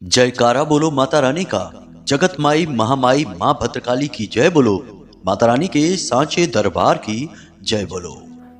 जयकारा बोलो माता रानी का। जगत माई महामाई माँ भद्रकाली की जय बोलो। माता रानी के सांचे दरबार की जय बोलो।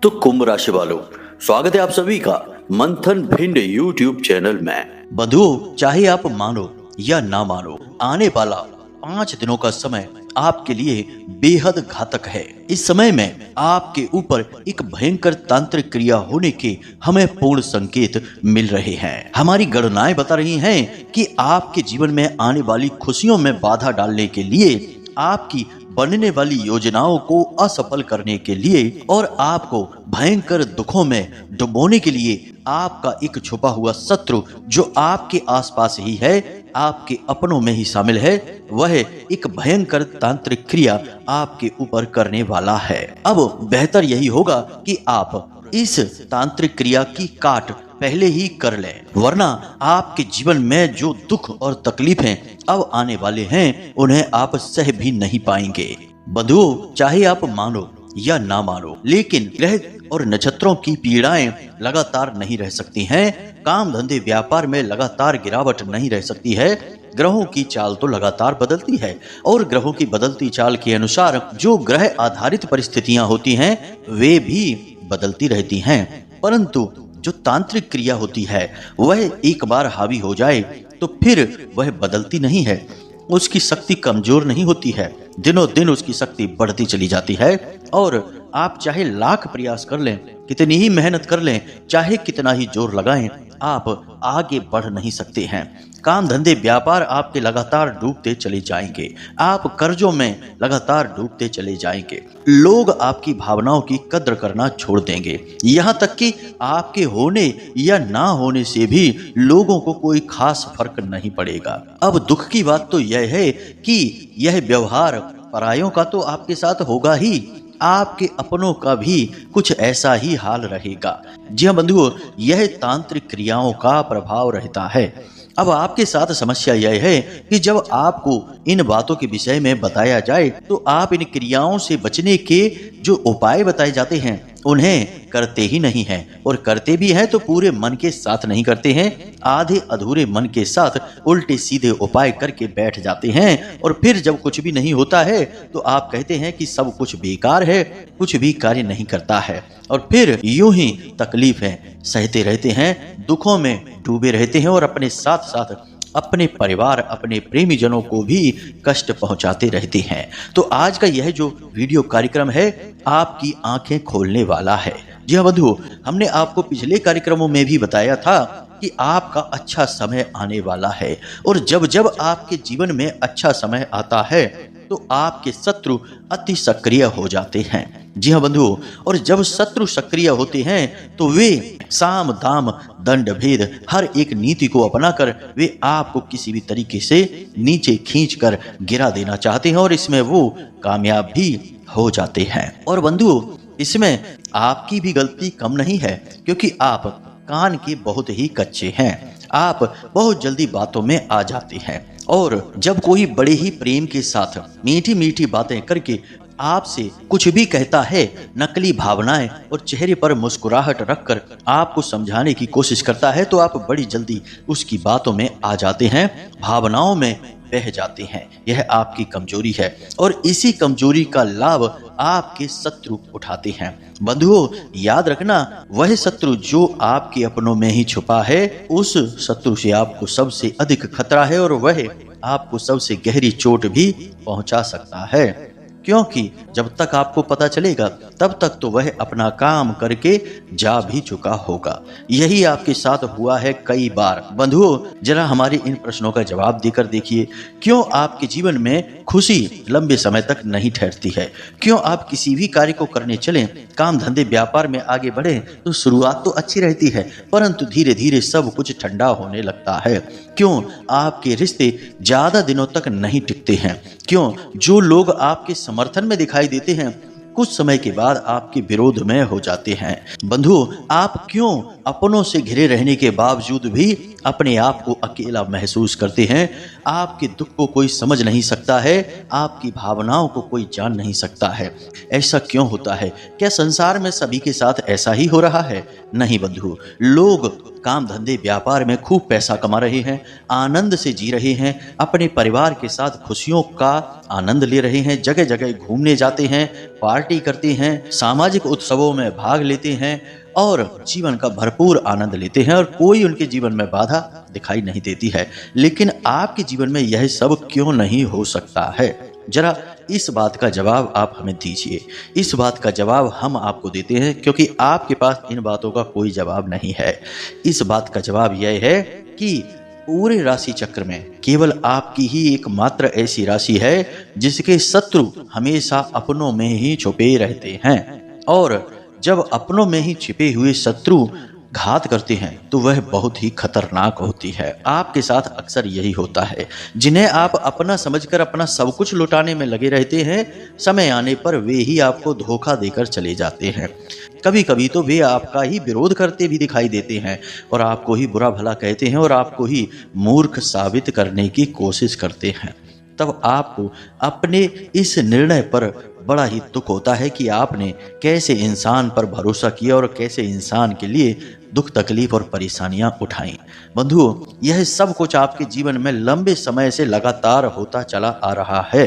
तो कुंभ राशि वालों, स्वागत है आप सभी का मंथन भिंड यूट्यूब चैनल में। बंधुओं, चाहे आप मानो या ना मानो, आने वाला 5 दिनों का समय आपके लिए बेहद घातक है। इस समय में आपके ऊपर एक भयंकर तांत्रिक क्रिया होने के हमें पूर्ण संकेत मिल रहे हैं। हमारी गणनाएं बता रही हैं कि आपके जीवन में आने वाली खुशियों में बाधा डालने के लिए, आपकी बनने वाली योजनाओं को असफल करने के लिए और आपको भयंकर दुखों में डुबोने के लिए आपका एक छुपा हुआ शत्रु जो आपके आसपास ही है, आपके अपनों में ही शामिल है, वह एक भयंकर तांत्रिक क्रिया आपके ऊपर करने वाला है। अब बेहतर यही होगा कि आप इस तांत्रिक क्रिया की काट पहले ही कर लें, वरना आपके जीवन में जो दुख और तकलीफें अब आने वाले हैं उन्हें आप सह भी नहीं पाएंगे। बंधुओं, चाहे आप मानो या ना मानो, लेकिन ग्रह और नक्षत्रों की पीड़ाएं लगातार नहीं रह सकती हैं। काम धंधे व्यापार में लगातार गिरावट नहीं रह सकती है। ग्रहों की चाल तो लगातार बदलती है और ग्रहों की बदलती चाल के अनुसार जो ग्रह आधारित परिस्थितियां होती हैं वे भी बदलती रहती हैं। परंतु जो तांत्रिक क्रिया होती है वह एक बार हावी हो जाए तो फिर वह बदलती नहीं है। उसकी शक्ति कमजोर नहीं होती है, दिनों दिन उसकी शक्ति बढ़ती चली जाती है। और आप चाहे लाख प्रयास कर लें, कितनी ही मेहनत कर लें, चाहे कितना ही जोर लगाएं, आप आगे बढ़ नहीं सकते हैं। काम धंधे व्यापार आपके लगातार डूबते चले जाएंगे। आप कर्जों में लगातार डूबते चले जाएंगे। लोग आपकी भावनाओं की कद्र करना छोड़ देंगे। यहाँ तक कि आपके होने या ना होने से भी लोगों को कोई खास फर्क नहीं पड़ेगा। अब दुख की बात तो यह है कि यह व्यवहार परायों का तो आपके साथ होगा ही, आपके अपनों का भी कुछ ऐसा ही हाल रहेगा। जी हाँ बंधुओं, यह तांत्रिक क्रियाओं का प्रभाव रहता है। अब आपके साथ समस्या यह है कि जब आपको इन बातों के विषय में बताया जाए तो आप इन क्रियाओं से बचने के जो उपाय बताए जाते हैं उन्हें करते ही नहीं हैं, और करते भी हैं तो पूरे मन के साथ नहीं करते हैं। आधे अधूरे मन के साथ उल्टे सीधे उपाय करके बैठ जाते हैं, और फिर जब कुछ भी नहीं होता है तो आप कहते हैं कि सब कुछ बेकार है, कुछ भी कार्य नहीं करता है, और फिर यूं ही तकलीफें सहते रहते हैं, दुखों में डूबे रहते हैं और अपने साथ साथ अपने परिवार, अपने प्रेमी जनों को भी कष्ट पहुंचाते रहते हैं। तो आज का यह जो वीडियो कार्यक्रम है आपकी आंखें खोलने वाला है। जी हाँ बंधु, हमने आपको पिछले कार्यक्रमों में भी बताया था कि आपका अच्छा समय आने वाला है, और जब जब आपके जीवन में अच्छा समय आता है तो आपके शत्रु अति सक्रिय हो जाते हैं। जी हाँ बंधुओं, और जब शत्रु सक्रिय होते हैं तो वे साम दाम दंड भेद हर एक नीति को अपनाकर वे आपको किसी भी तरीके से नीचे खींचकर गिरा देना चाहते हैं, और इसमें वो कामयाब भी हो जाते हैं। और बंधुओं, इसमें आपकी भी गलती कम नहीं है, क्योंकि आप कान के बहुत ही कच्चे हैं। आप बहुत जल्दी बातों में आ जाते हैं, और जब कोई बड़े ही प्रेम के साथ मीठी मीठी बातें करके आपसे कुछ भी कहता है, नकली भावनाएं और चेहरे पर मुस्कुराहट रखकर आपको समझाने की कोशिश करता है, तो आप बड़ी जल्दी उसकी बातों में आ जाते हैं, भावनाओं में बह जाते हैं। यह आपकी कमजोरी है, और इसी कमजोरी का लाभ आपके शत्रु उठाते हैं। बंधुओं, याद रखना, वह शत्रु जो आपके अपनों में ही छुपा है, उस शत्रु से आपको सबसे अधिक खतरा है, और वह आपको सबसे गहरी चोट भी पहुंचा सकता है। क्योंकि जब तक आपको पता चलेगा तब तक तो वह अपना काम करके जा भी चुका होगा। यही आपके साथ हुआ है कई बार। बंधुओं, जरा हमारे इन प्रश्नों का जवाब देकर देखिए, क्यों आपके जीवन में खुशी लंबे समय तक नहीं ठहरती है? क्यों आप किसी भी कार्य को करने चलें, काम धंधे व्यापार में आगे बढ़े तो शुरुआत तो अच्छी रहती है, परंतु धीरे धीरे सब कुछ ठंडा होने लगता है? क्यों आपके रिश्ते ज्यादा दिनों तक नहीं टिकते हैं? क्यों जो लोग आपके समर्थन में दिखाई देते हैं कुछ समय के बाद आपके विरोध में हो जाते हैं। बंधु, आप क्यों अपनों से घिरे रहने के बावजूद भी अपने आप को अकेला महसूस करते हैं? आपके दुख को कोई समझ नहीं सकता है, आपकी भावनाओं को कोई जान नहीं सकता है। ऐसा क्यों होता है? क्या संसार में सभी के साथ ऐसा ही हो रहा है? नहीं बंधु, लोग काम धंधे व्यापार में खूब पैसा कमा रहे हैं, आनंद से जी रहे हैं, अपने परिवार के साथ खुशियों का आनंद ले रहे हैं, जगह जगह घूमने जाते हैं, पार्टी करते हैं, सामाजिक उत्सवों में भाग लेते हैं और जीवन का भरपूर आनंद लेते हैं और कोई उनके जीवन में बाधा दिखाई नहीं देती है। लेकिन आपके जीवन में यह सब क्यों नहीं हो सकता है? जरा इस बात का जवाब आप हमें दीजिए। इस बात का जवाब हम आपको देते हैं, क्योंकि आपके पास इन बातों का कोई जवाब नहीं है। इस बात का जवाब यह है कि पूरे राशि चक्र में केवल आपकी ही एकमात्र ऐसी राशि है जिसके शत्रु हमेशा अपनों में ही छुपे रहते हैं, और जब अपनों में ही छिपे हुए शत्रु घात करते हैं तो वह बहुत ही खतरनाक होती है। आपके साथ अक्सर यही होता है। जिन्हें आप अपना समझकर अपना सब कुछ लुटाने में लगे रहते हैं, समय आने पर वे ही आपको धोखा देकर चले जाते हैं। कभी कभी तो वे आपका ही विरोध करते भी दिखाई देते हैं और आपको ही बुरा भला कहते हैं और आपको ही मूर्ख साबित करने की कोशिश करते हैं। तब आपको अपने इस निर्णय पर बड़ा ही दुख होता है कि आपने कैसे इंसान पर भरोसा किया और कैसे इंसान के लिए दुख तकलीफ और परेशानियां उठाई। बंधुओं, यह सब कुछ आपके जीवन में लंबे समय से लगातार होता चला आ रहा है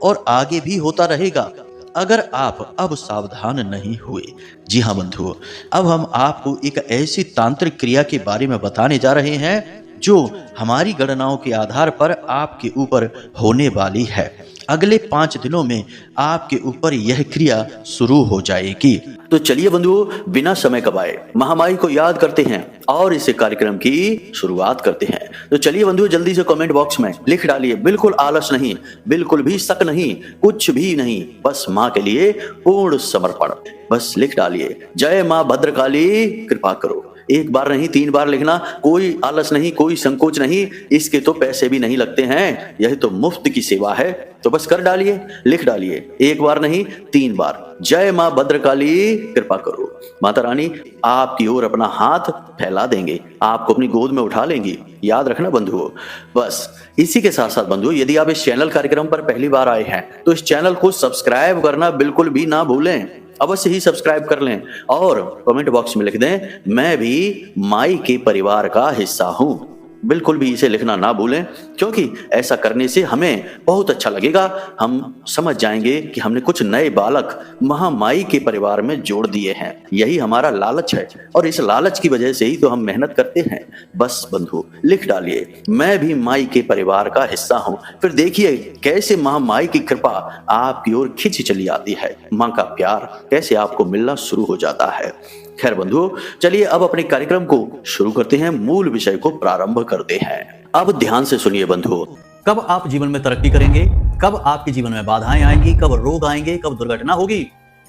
और आगे भी होता रहेगा अगर आप अब सावधान नहीं हुए। जी हाँ बंधुओं, अब हम आपको एक ऐसी तांत्रिक क्रिया के बारे में बताने जा रहे हैं जो हमारी गणनाओं के आधार पर आपके ऊपर होने वाली है। अगले 5 दिनों में आपके ऊपर यह क्रिया शुरू हो जाएगी। तो चलिए बंधुओं, बिना समय गवाए महामाई को याद करते हैं और इस कार्यक्रम की शुरुआत करते हैं। तो चलिए बंधुओं, जल्दी से कमेंट बॉक्स में लिख डालिए, बिल्कुल आलस नहीं, बिल्कुल भी शक नहीं, कुछ भी नहीं, बस माँ के लिए पूर्ण समर्पण। बस लिख डालिए, जय माँ भद्रकाली कृपा करो। 1 बार नहीं 3 बार लिखना, कोई आलस नहीं, कोई संकोच नहीं, इसके तो पैसे भी नहीं लगते हैं, यह तो मुफ्त की सेवा है। तो बस कर डालिए, लिख डालिए, 1 बार नहीं 3 बार, जय माँ भद्रकाली कृपा करो। माता रानी आपकी ओर अपना हाथ फैला देंगे, आपको अपनी गोद में उठा लेंगी, याद रखना बंधुओं। बस इसी के साथ साथ बंधुओं, यदि आप इस चैनल कार्यक्रम पर पहली बार आए हैं तो इस चैनल को सब्सक्राइब करना बिल्कुल भी ना भूलें, अवश्य ही सब्सक्राइब कर लें और कमेंट बॉक्स में लिख दें, मैं भी माई के परिवार का हिस्सा हूं। बिल्कुल भी इसे लिखना ना भूलें, क्योंकि ऐसा करने से हमें बहुत अच्छा लगेगा। हम समझ जाएंगे कि हमने कुछ नए बालक महामाई के परिवार में जोड़ दिए हैं। यही हमारा लालच है और इस लालच की वजह से ही तो हम मेहनत करते हैं। बस बंधु लिख डालिए, मैं भी माई के परिवार का हिस्सा हूं। फिर देखिए कैसे महामाई की कृपा आपकी ओर खिंची चली आती है, माँ का प्यार कैसे आपको मिलना शुरू हो जाता है। खैर बंधुओं, चलिए अब अपने कार्यक्रम को शुरू करते हैं, मूल विषय को प्रारंभ करते हैं। अब ध्यान से सुनिए बंधुओं, कब आप जीवन में तरक्की करेंगे, कब आपके जीवन में बाधाएं आएंगी, कब रोग आएंगे, कब दुर्घटना होगी,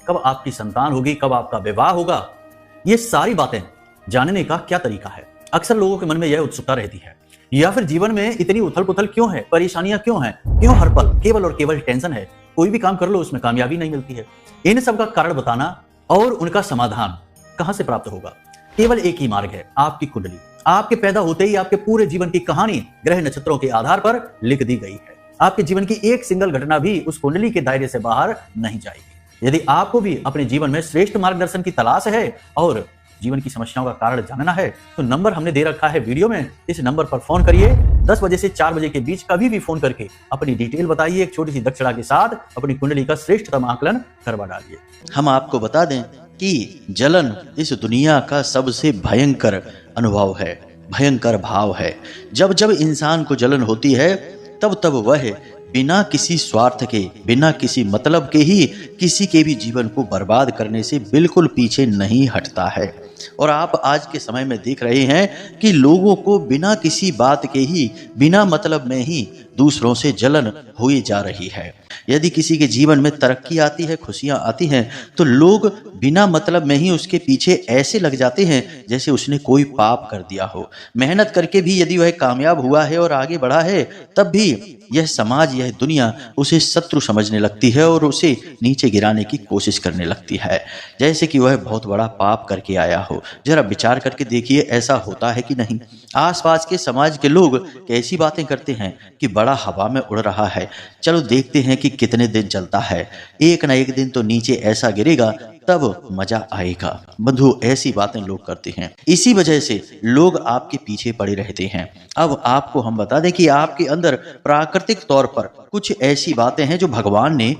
कब आपकी संतान होगी, कब आपका विवाह होगा, ये सारी बातें जानने का क्या तरीका है? अक्सर लोगों के मन में यह उत्सुकता रहती है। या फिर जीवन में इतनी उथल पुथल क्यों है, परेशानियां क्यों हैं, क्यों हर पल केवल और केवल टेंशन है, कोई भी काम कर लो उसमें कामयाबी नहीं मिलती है। इन सब का कारण बताना और उनका समाधान कहां से प्राप्त होगा? केवल एक ही मार्ग है, आपकी कुंडली। आपके पैदा होते ही आपके पूरे जीवन की कहानी ग्रह नक्षत्रों के आधार पर लिख दी गई है। आपके जीवन की एक सिंगल घटना भी उस कुंडली के दायरे से बाहर नहीं जाएगी। यदि आपको भी अपने जीवन में श्रेष्ठ मार्गदर्शन की तलाश है और जीवन की समस्याओं का कारण जानना है, तो नंबर हमने दे रखा है वीडियो में। इस नंबर पर फोन करिए। 10 बजे से 4 बजे के बीच कभी भी फोन करके अपनी डिटेल बताइए। एक छोटी सी दक्षिणा के साथ अपनी कुंडली का श्रेष्ठतम आकलन करवा डालिए। हम आपको बता दें कि जलन इस दुनिया का सबसे भयंकर अनुभव है, भयंकर भाव है। जब जब इंसान को जलन होती है तब तब वह बिना किसी स्वार्थ के, बिना किसी मतलब के ही किसी के भी जीवन को बर्बाद करने से बिल्कुल पीछे नहीं हटता है। और आप आज के समय में देख रहे हैं कि लोगों को बिना किसी बात के ही, बिना मतलब में ही दूसरों से जलन हुई जा रही है। यदि किसी के जीवन में तरक्की आती है, खुशियां आती हैं, तो लोग बिना मतलब में ही उसके पीछे ऐसे लग जाते हैं जैसे उसने कोई पाप कर दिया हो। मेहनत करके भी यदि वह कामयाब हुआ है और आगे बढ़ा है, तब भी यह समाज, यह दुनिया उसे शत्रु समझने लगती है और उसे नीचे गिराने की कोशिश करने लगती है, जैसे कि वह बहुत बड़ा पाप करके आया हो। जरा विचार करके देखिए, ऐसा होता है कि नहीं? आसपास के समाज के लोग कैसी बातें करते हैं कि बड़ा हवा में उड़ रहा है, चलो देखते हैं कि कितने दिन चलता है, एक ना एक दिन तो नीचे ऐसा गिरेगा तब मजा आएगा। बंधु, ऐसी बातें लोग करते हैं, इसी वजह से लोग आपके पीछे पड़े रहते हैं। अब आपको हम बता दें कि आपके अंदर प्राकृतिक तौर पर कुछ ऐसी बातें हैं जो भगवान ने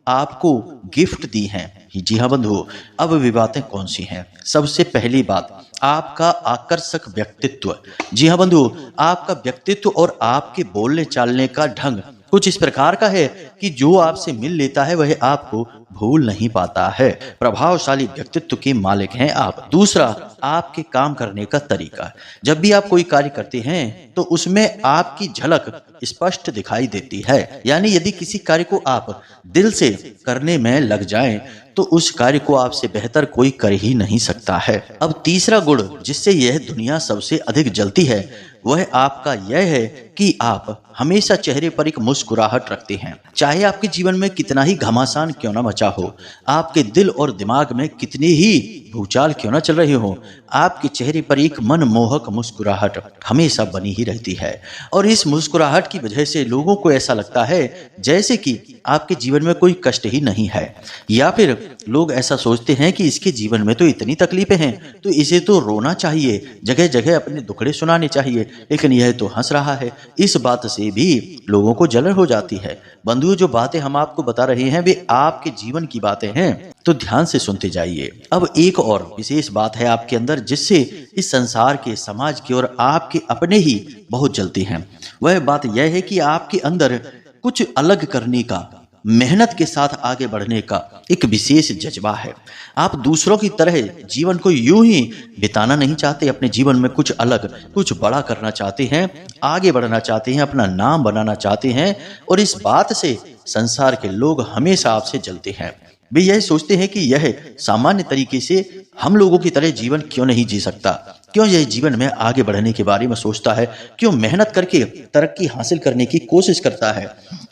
आपको गिफ्ट दी हैं। जी हाँ बंधु, अब वे बातें कौन सी हैं? सबसे पहली बात, आपका आकर्षक व्यक्तित्व। जी हाँ बंधु, आपका व्यक्तित्व और आपके बोलने चालने का ढंग कुछ इस प्रकार का है कि जो आपसे मिल लेता है वह आपको भूल नहीं पाता है। प्रभावशाली व्यक्तित्व के मालिक हैं आप। दूसरा, आपके काम करने का तरीका। जब भी आप कोई कार्य करते हैं तो उसमें आपकी झलक स्पष्ट दिखाई देती है। यानी यदि किसी कार्य को आप दिल से करने में लग जाएं तो उस कार्य को आपसे बेहतर कोई कर ही नहीं सकता है। अब तीसरा गुण जिससे यह दुनिया सबसे अधिक जलती है वह आपका यह है कि आप हमेशा चेहरे पर एक मुस्कुराहट रखते हैं। चाहे आपके जीवन में कितना ही घमासान क्यों ना मचा हो, आपके दिल और दिमाग में कितने ही भूचाल क्यों ना चल रहे हो, आपके चेहरे पर एक मनमोहक मुस्कुराहट हमेशा बनी ही रहती है। और इस मुस्कुराहट की वजह से लोगों को ऐसा लगता है जैसे कि आपके जीवन में कोई कष्ट ही नहीं है, या फिर लोग ऐसा सोचते हैं कि इसके जीवन में तो इतनी तकलीफें हैं तो इसे तो रोना चाहिए, जगह जगह अपने दुखड़े सुनाने चाहिए, लेकिन यह तो हंस रहा है। इस बात से भी लोगों को जलन हो जाती है। बंधुओं, जो बातें हम आपको बता रहे हैं वे आपके जीवन की बातें हैं, तो ध्यान से सुनते जाइए। अब एक और विशेष बात है आपके अंदर जिससे इस संसार के, समाज के और आपके अपने ही बहुत जलते हैं। वह बात यह है कि आपके अंदर कुछ अलग करने का, मेहनत के साथ आगे बढ़ने का एक विशेष जज्बा है। आप दूसरों की तरह जीवन को यूं ही बिताना नहीं चाहते, अपने जीवन में कुछ अलग, कुछ बड़ा करना चाहते हैं, आगे बढ़ना चाहते हैं, अपना नाम बनाना चाहते हैं। और इस बात से संसार के लोग हमेशा आपसे जलते हैं। वे यह सोचते हैं कि यह सामान्य तरीके से हम लोगों की तरह जीवन क्यों नहीं जी सकता, क्यों यह जीवन में आगे बढ़ने के बारे में सोचता है, क्यों मेहनत करके तरक्की हासिल करने की कोशिश करता है।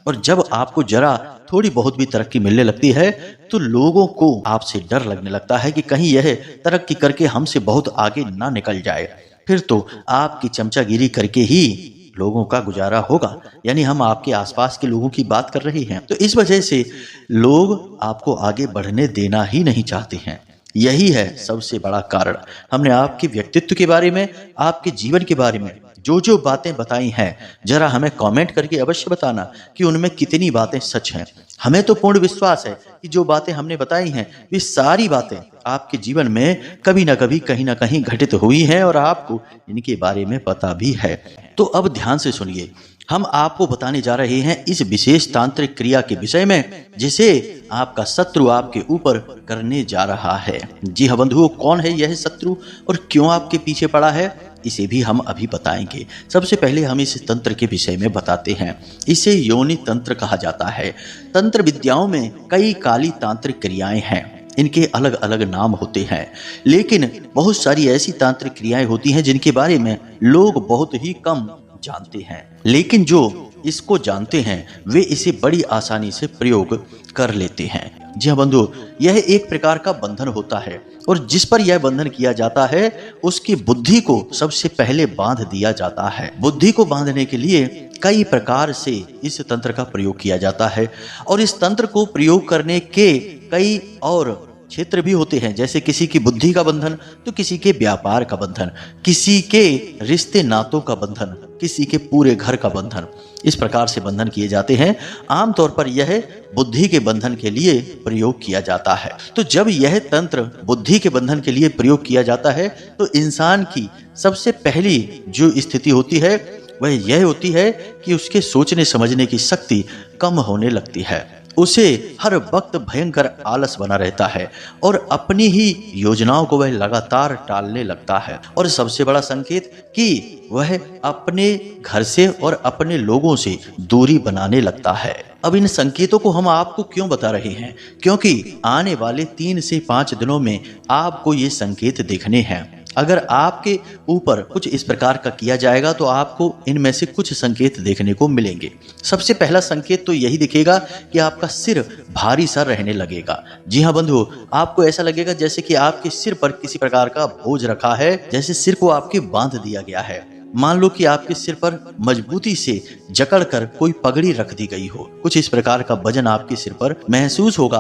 और जब आपको जरा थोड़ी बहुत भी तरक्की मिलने लगती है तो लोगों को आपसे डर लगने लगता है कि कहीं यह तरक्की करके हमसे बहुत आगे ना निकल जाए, फिर तो आपकी चमचागिरी करके ही लोगों का गुजारा होगा। यानी हम आपके आसपास के लोगों की बात कर रहे हैं। तो इस वजह से लोग आपको आगे बढ़ने देना ही नहीं चाहते हैं। यही है सबसे बड़ा कारण। हमने आपके व्यक्तित्व के बारे में, आपके जीवन के बारे में जो जो बातें बताई हैं, जरा हमें कमेंट करके अवश्य बताना कि उनमें कितनी बातें सच हैं। हमें तो पूर्ण विश्वास है कि जो बातें हमने बताई हैं वे सारी बातें आपके जीवन में कभी ना कभी, कहीं ना कहीं घटित हुई हैं और आपको इनके बारे में पता भी है। तो अब ध्यान से सुनिए, हम आपको बताने जा रहे हैं इस विशेष तांत्रिक क्रिया के विषय में जिसे आपका शत्रु आपके ऊपर करने जा रहा है। जी हाँ बंधुओं, कौन है यह शत्रु और क्यों आपके पीछे पड़ा है, इसे भी हम अभी बताएंगे। सबसे पहले हम इस तंत्र के विषय में बताते हैं। इसे योनि तंत्र कहा जाता है। तंत्र विद्याओं में कई काली तांत्रिक क्रियाएं हैं, इनके अलग अलग नाम होते हैं, लेकिन बहुत सारी ऐसी तांत्रिक क्रियाएं होती हैं जिनके बारे में लोग बहुत ही कम जानते हैं, लेकिन जो इसको जानते हैं वे इसे बड़ी आसानी से प्रयोग कर लेते हैं। जी हाँ बंधु, यह एक प्रकार का बंधन होता है और जिस पर यह बंधन किया जाता है उसकी बुद्धि को सबसे पहले बांध दिया जाता है। बुद्धि को बांधने के लिए कई प्रकार से इस तंत्र का प्रयोग किया जाता है और इस तंत्र को प्रयोग करने के कई और क्षेत्र भी होते हैं, जैसे किसी की बुद्धि का बंधन तो किसी के व्यापार का बंधन, किसी के रिश्ते नातों का बंधन, किसी के पूरे घर का बंधन। इस प्रकार से बंधन किए जाते हैं। आमतौर पर यह बुद्धि के बंधन के लिए प्रयोग किया जाता है। तो जब यह तंत्र बुद्धि के बंधन के लिए प्रयोग किया जाता है तो इंसान की सबसे पहली जो स्थिति होती है वह यह होती है कि उसके सोचने समझने की शक्ति कम होने लगती है। उसे हर वक्त भयंकर आलस बना रहता है और अपनी ही योजनाओं को वह लगातार टालने लगता है। और सबसे बड़ा संकेत कि वह अपने घर से और अपने लोगों से दूरी बनाने लगता है। अब इन संकेतों को हम आपको क्यों बता रहे हैं? क्योंकि आने वाले 3 से 5 दिनों में आपको ये संकेत देखने हैं। अगर आपके ऊपर कुछ इस प्रकार का किया जाएगा तो आपको इनमें से कुछ संकेत देखने को मिलेंगे। सबसे पहला संकेत तो यही दिखेगा कि आपका सिर भारी सा रहने लगेगा। जी हाँ बंधुओं, आपको ऐसा लगेगा जैसे कि आपके सिर पर किसी प्रकार का बोझ रखा है, जैसे सिर को आपके बांध दिया गया है। मान लो कि आपके सिर पर मजबूती से जकड़कर कोई पगड़ी रख दी गई हो। कुछ इस प्रकार का वजन आपके सिर पर महसूस होगा।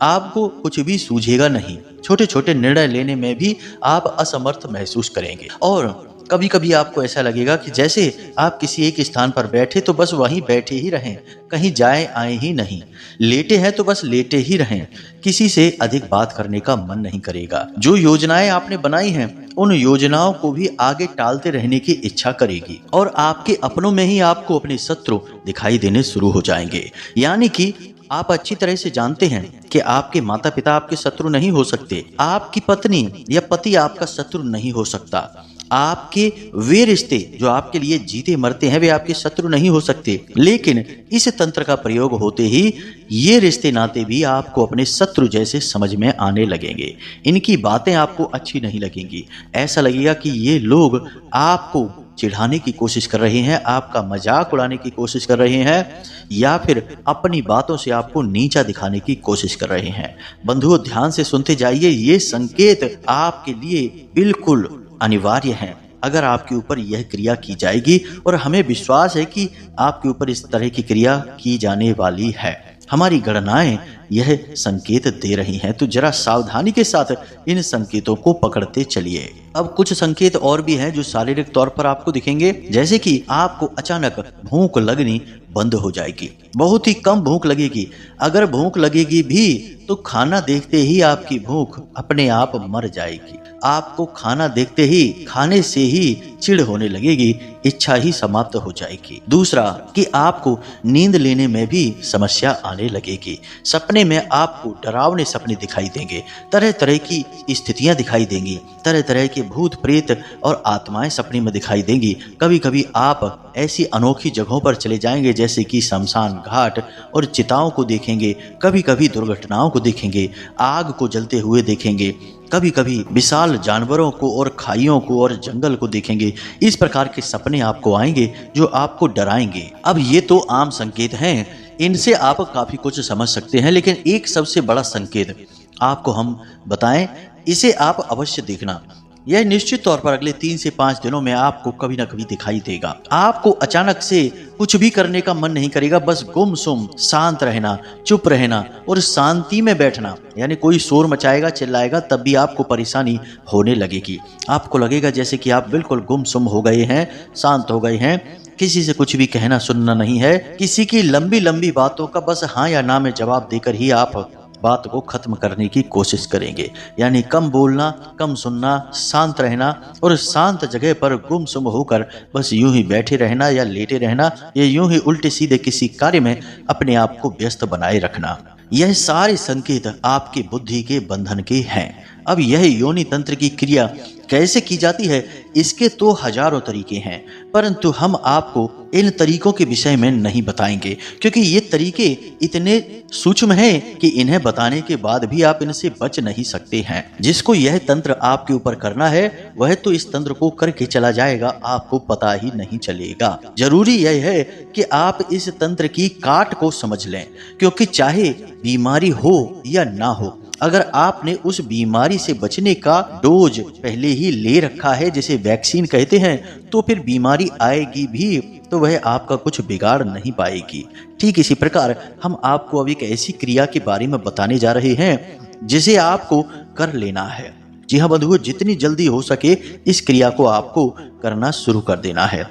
आपको कुछ भी सूझेगा नहीं। छोटे छोटे निर्णय लेने में भी आप असमर्थ महसूस करेंगे। और कभी कभी आपको ऐसा लगेगा कि जैसे आप किसी एक स्थान पर बैठे तो बस वहीं बैठे ही रहें, कहीं जाए आए ही नहीं। लेटे हैं तो बस लेटे ही रहें, किसी से अधिक बात करने का मन नहीं करेगा। जो योजनाएं आपने बनाई हैं उन योजनाओं को भी आगे टालते रहने की इच्छा करेगी। और आपके अपनों में ही आपको अपने शत्रु दिखाई देने शुरू हो जाएंगे। यानी कि आप अच्छी तरह से जानते हैं कि आपके माता पिता आपके शत्रु नहीं हो सकते, आपकी पत्नी या पति आपका शत्रु नहीं हो सकता। आपके वे रिश्ते जो आपके लिए जीते मरते हैं वे आपके शत्रु नहीं हो सकते। लेकिन इस तंत्र का प्रयोग होते ही ये रिश्ते नाते भी आपको अपने शत्रु जैसे समझ में आने लगेंगे। इनकी बातें आपको अच्छी नहीं लगेंगी। ऐसा लगेगा कि ये लोग आपको चिढ़ाने की कोशिश कर रहे हैं, आपका मजाक उड़ाने की कोशिश कर रहे हैं, या फिर अपनी बातों से आपको नीचा दिखाने की कोशिश कर रहे हैं। बंधुओं, ध्यान से सुनते जाइए। ये संकेत आपके लिए बिल्कुल अनिवार्य है। अगर आपके ऊपर यह क्रिया की जाएगी, और हमें विश्वास है कि आपके ऊपर इस तरह की क्रिया की जाने वाली है, हमारी गणनाएं यह संकेत दे रही हैं, तो जरा सावधानी के साथ इन संकेतों को पकड़ते चलिए। अब कुछ संकेत और भी हैं जो शारीरिक तौर पर आपको दिखेंगे, जैसे कि आपको अचानक भूख लगनी बंद हो जाएगी, बहुत ही कम भूख लगेगी। अगर भूख लगेगी भी तो खाना देखते ही आपकी भूख अपने आप मर जाएगी। आपको खाना देखते ही खाने से ही चिढ़ होने लगेगी, इच्छा ही समाप्त हो जाएगी। दूसरा कि आपको नींद लेने में भी समस्या आने लगेगी। सपने में आपको डरावने सपने दिखाई देंगे, तरह तरह की स्थितियां दिखाई देंगी, तरह तरह के भूत प्रेत और आत्माएं सपने में दिखाई देंगी। कभी कभी आप ऐसी अनोखी जगहों पर चले जाएंगे जैसे कि शमशान घाट, और चिताओं को देखेंगे। कभी कभी दुर्घटनाओं को देखेंगे, आग को जलते हुए देखेंगे। कभी कभी विशाल जानवरों को और खाइयों को और जंगल को देखेंगे। इस प्रकार के सपने आपको आएंगे जो आपको डराएंगे। अब ये तो आम संकेत हैं, इनसे आप काफी कुछ समझ सकते हैं, लेकिन एक सबसे बड़ा संकेत आपको हम बताएं, इसे आप अवश्य देखना। यह निश्चित तौर पर अगले 3 से 5 दिनों में आपको कभी ना कभी दिखाई देगा। आपको अचानक से कुछ भी करने का मन नहीं करेगा, बस गुमसुम शांत रहना, चुप रहना और शांति में बैठना। यानी कोई शोर मचाएगा, चिल्लाएगा, तब भी आपको परेशानी होने लगेगी। आपको लगेगा जैसे कि आप बिल्कुल गुमसुम हो गए हैं, शांत हो गए हैं, किसी से कुछ भी कहना सुनना नहीं है। किसी की लंबी लंबी बातों का बस हाँ या ना में जवाब देकर ही आप बात को खत्म करने की कोशिश करेंगे। यानी कम बोलना, कम सुनना, शांत रहना और शांत जगह पर गुमसुम होकर बस यूं ही बैठे रहना या लेटे रहना, या यूं ही उल्टे सीधे किसी कार्य में अपने आप को व्यस्त बनाए रखना। यह सारे संकेत आपके बुद्धि के बंधन के हैं। अब यह योनि तंत्र की क्रिया कैसे की जाती है, इसके तो हजारों तरीके हैं, परंतु हम आपको इन तरीकों के विषय में नहीं बताएंगे, क्योंकि ये तरीके इतने सूक्ष्म हैं कि इन्हें बताने के बाद भी आप इनसे बच नहीं सकते हैं। जिसको यह तंत्र आपके ऊपर करना है वह तो इस तंत्र को करके चला जाएगा, आपको पता ही नहीं चलेगा। जरूरी यह है कि आप इस तंत्र की काट को समझ लें, क्योंकि चाहे बीमारी हो या ना हो, अगर आपने उस बीमारी से बचने का डोज पहले ही ले रखा है, जिसे वैक्सीन कहते हैं, तो फिर बीमारी आएगी भी तो वह आपका कुछ बिगाड़ नहीं पाएगी। ठीक इसी प्रकार हम आपको अब एक ऐसी क्रिया के बारे में बताने जा रहे हैं जिसे आपको कर लेना है। जी हाँ बंधुओं, जितनी जल्दी हो सके इस क्रिया को आपको करना शुरू कर देना है।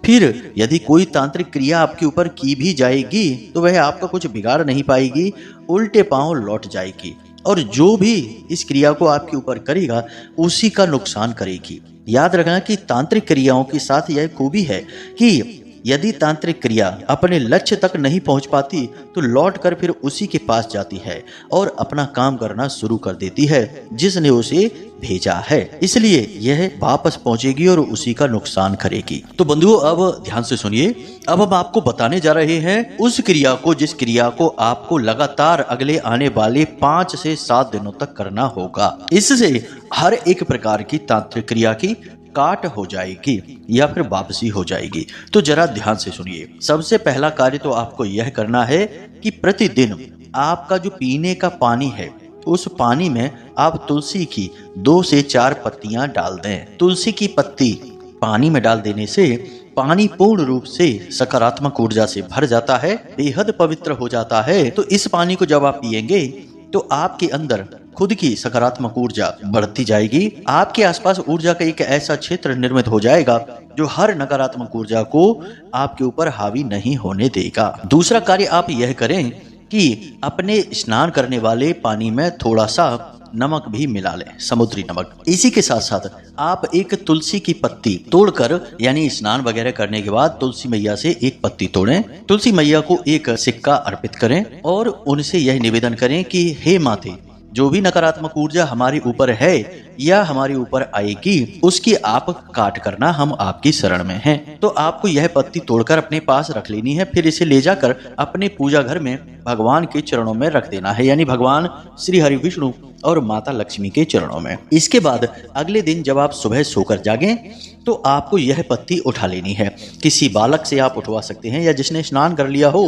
फिर यदि कोई तांत्रिक क्रिया आपके ऊपर की भी जाएगी तो वह आपका कुछ बिगाड़ नहीं पाएगी, उल्टे पांव लौट जाएगी, और जो भी इस क्रिया को आपके ऊपर करेगा उसी का नुकसान करेगी। याद रखना कि तांत्रिक क्रियाओं के साथ यह खूबी है कि यदि तांत्रिक क्रिया अपने लक्ष्य तक नहीं पहुंच पाती तो लौटकर फिर उसी के पास जाती है और अपना काम करना शुरू कर देती है जिसने उसे भेजा है। इसलिए यह वापस पहुंचेगी और उसी का नुकसान करेगी। तो बंधुओं, अब ध्यान से सुनिए। अब हम आपको बताने जा रहे हैं उस क्रिया को जिस क्रिया को आपको लगातार अगले आने वाले 5 से 7 दिनों तक करना होगा। इससे हर एक प्रकार की तांत्रिक क्रिया की काट हो जाएगी या फिर वापसी हो जाएगी। तो जरा ध्यान से सुनिए। सबसे पहला कार्य तो आपको यह करना है कि प्रतिदिन आपका जो पीने का पानी है उस पानी में आप तुलसी की 2 से 4 पत्तियां डाल दें। तुलसी की पत्ती पानी में डाल देने से पानी पूर्ण रूप से सकारात्मक ऊर्जा से भर जाता है, बेहद पवित्र हो जाता है। तो इस पानी को जब आप पिएंगे तो आपके अंदर खुद की सकारात्मक ऊर्जा बढ़ती जाएगी। आपके आसपास ऊर्जा का एक ऐसा क्षेत्र निर्मित हो जाएगा जो हर नकारात्मक ऊर्जा को आपके ऊपर हावी नहीं होने देगा। दूसरा कार्य आप यह करें कि अपने स्नान करने वाले पानी में थोड़ा सा नमक भी मिला लें, समुद्री नमक। इसी के साथ साथ आप एक तुलसी की पत्ती तोड़कर, यानी स्नान वगैरह करने के बाद तुलसी मैया से एक पत्ती तोड़ें, तुलसी मैया को एक सिक्का अर्पित करें और उनसे यह निवेदन करें कि हे माते, जो भी नकारात्मक ऊर्जा हमारे ऊपर है या हमारे ऊपर आएगी उसकी आप काट करना, हम आपकी शरण में हैं। तो आपको यह पत्ती तोड़कर अपने पास रख लेनी है, फिर इसे ले जाकर अपने पूजा घर में भगवान के चरणों में रख देना है, यानी भगवान श्री हरि विष्णु और माता लक्ष्मी के चरणों में। इसके बाद अगले दिन जब आप सुबह सोकर जागें तो आपको यह पत्ती उठा लेनी है। किसी बालक से आप उठवा सकते हैं या जिसने स्नान कर लिया हो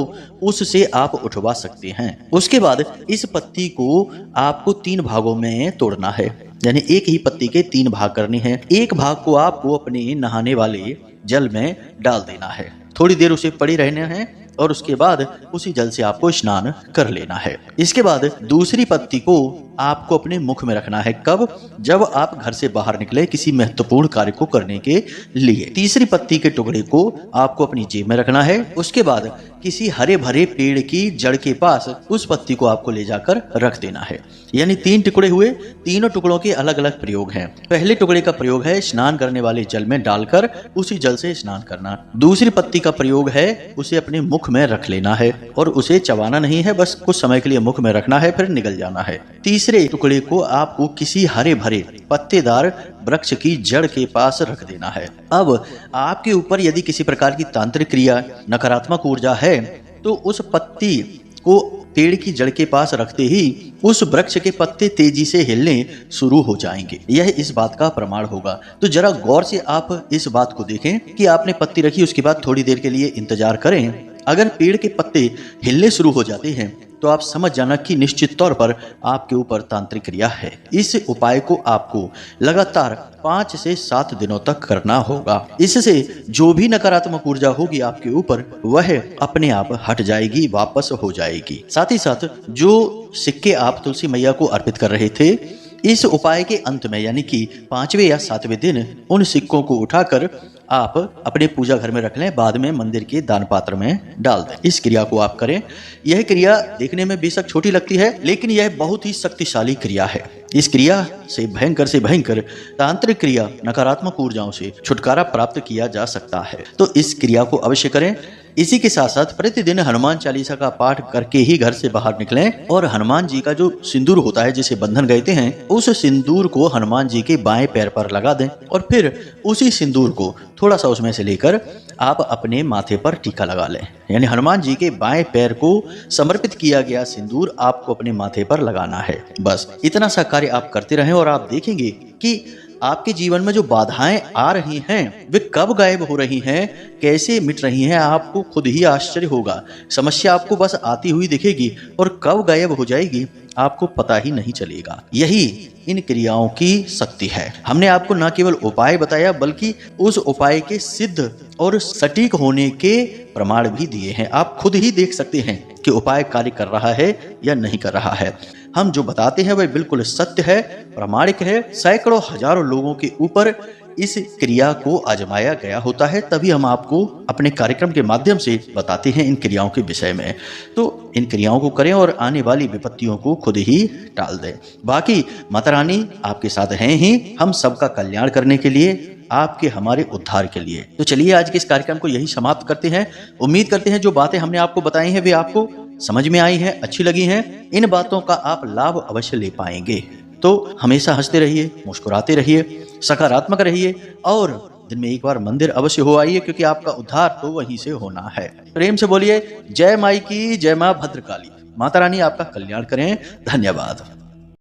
उससे आप उठवा सकते हैं। उसके बाद इस पत्ती को आपको 3 भागों में तोड़ना है, यानी एक ही पत्ती के 3 भाग करने हैं। एक भाग को आपको अपने नहाने वाले जल में डाल देना है, थोड़ी देर उसे पड़ी रहना है और उसके बाद उसी जल से आपको स्नान कर लेना है। इसके बाद दूसरी पत्ती को आपको अपने मुख में रखना है। कब? जब आप घर से बाहर निकले किसी महत्वपूर्ण कार्य को करने के लिए। तीसरी पत्ती के टुकड़े को आपको अपनी जेब में रखना है। उसके बाद किसी हरे भरे पेड़ की जड़ के पास उस पत्ती को आपको ले जाकर रख देना है। यानी 3 टुकड़े हुए। तीनों टुकड़ों के अलग अलग प्रयोग हैं। पहले टुकड़े का प्रयोग है स्नान करने वाले जल में डालकर उसी जल से स्नान करना। दूसरी पत्ती का प्रयोग है उसे अपने मुख में रख लेना है और उसे चबाना नहीं है, बस कुछ समय के लिए मुख में रखना है, फिर निगल जाना है। तीसरे टुकड़े को आपको किसी हरे भरे पत्तेदार वृक्ष की जड़ के पास रख देना है। अब आपके ऊपर यदि किसी प्रकार की तांत्रिक क्रिया, नकारात्मक ऊर्जा है तो उस पत्ती को पेड़ की जड़ के पास रखते ही उस वृक्ष के पत्ते तेजी से हिलने शुरू हो जाएंगे। यह इस बात का प्रमाण होगा। तो जरा गौर से आप इस बात को देखें कि आपने पत्ती रखी, उसके बाद थोड़ी देर के लिए इंतजार करें। अगर पेड़ के पत्ते हिलने शुरू हो जाते हैं तो आप समझ जाना कि निश्चित तौर पर आपके ऊपर तांत्रिक क्रिया है। इस उपाय को आपको लगातार 5 से 7 दिनों तक करना होगा। इससे जो भी नकारात्मक ऊर्जा होगी आपके ऊपर वह अपने आप हट जाएगी, वापस हो जाएगी। साथ ही साथ जो सिक्के आप तुलसी मैया को अर्पित कर रहे थे, इस उपाय के अंत में यानी कि 5वें या 7वें दिन उन सिक्कों को उठाकर आप अपने पूजा घर में रख लें, बाद में मंदिर के दान पात्र में डाल दें। इस क्रिया को आप करें। यह क्रिया देखने में बेशक छोटी लगती है लेकिन यह बहुत ही शक्तिशाली क्रिया है। इस क्रिया से भयंकर तांत्रिक क्रिया, नकारात्मक ऊर्जाओं से छुटकारा प्राप्त किया जा सकता है। तो इस क्रिया को अवश्य करें। इसी के साथ साथ प्रतिदिन हनुमान चालीसा का पाठ करके ही घर से बाहर निकलें और हनुमान जी का जो सिंदूर होता है जिसे बंधन कहते हैं, उस सिंदूर को हनुमान जी के बाएं पैर पर लगा दें और फिर उसी सिंदूर को थोड़ा सा उसमें से लेकर आप अपने माथे पर टीका लगा लें। यानी हनुमान जी के बाएं पैर को समर्पित किया गया सिंदूर आपको अपने माथे पर लगाना है। बस इतना सा कार्य आप करते रहें और आप देखेंगे कि आपके जीवन में जो बाधाएं आ रही हैं वे कब गायब हो रही हैं, कैसे मिट रही हैं, आपको खुद ही आश्चर्य होगा। समस्या आपको बस आती हुई दिखेगी और कब गायब हो जाएगी आपको पता ही नहीं चलेगा। यही इन क्रियाओं की शक्ति है। हमने आपको न केवल उपाय बताया बल्कि उस उपाय के सिद्ध और सटीक होने के प्रमाण भी दिए हैं। आप खुद ही देख सकते हैं कि उपाय कार्य कर रहा है या नहीं कर रहा है। हम जो बताते हैं वह बिल्कुल सत्य है, प्रामाणिक है। सैकड़ों हजारों लोगों के ऊपर इस क्रिया को आजमाया गया होता है, तभी हम आपको अपने कार्यक्रम के माध्यम से बताते हैं इन क्रियाओं के विषय में। तो इन क्रियाओं को करें और आने वाली विपत्तियों को खुद ही टाल दें। बाकी माता रानी आपके साथ हैं ही, हम सबका कल्याण करने के लिए, आपके हमारे उद्धार के लिए। तो चलिए आज के इस कार्यक्रम को यही समाप्त करते हैं। उम्मीद करते हैं जो बातें हमने आपको बताई हैं वे आपको समझ में आई हैं, अच्छी लगी हैं। इन बातों का आप लाभ अवश्य ले पाएंगे। तो हमेशा हंसते रहिए, मुस्कुराते रहिए, सकारात्मक रहिए और दिन में एक बार मंदिर अवश्य हो आइए, क्योंकि आपका उद्धार तो वहीं से होना है। प्रेम से बोलिए जय माई की, जय मां भद्रकाली। माता रानी आपका कल्याण करें। धन्यवाद।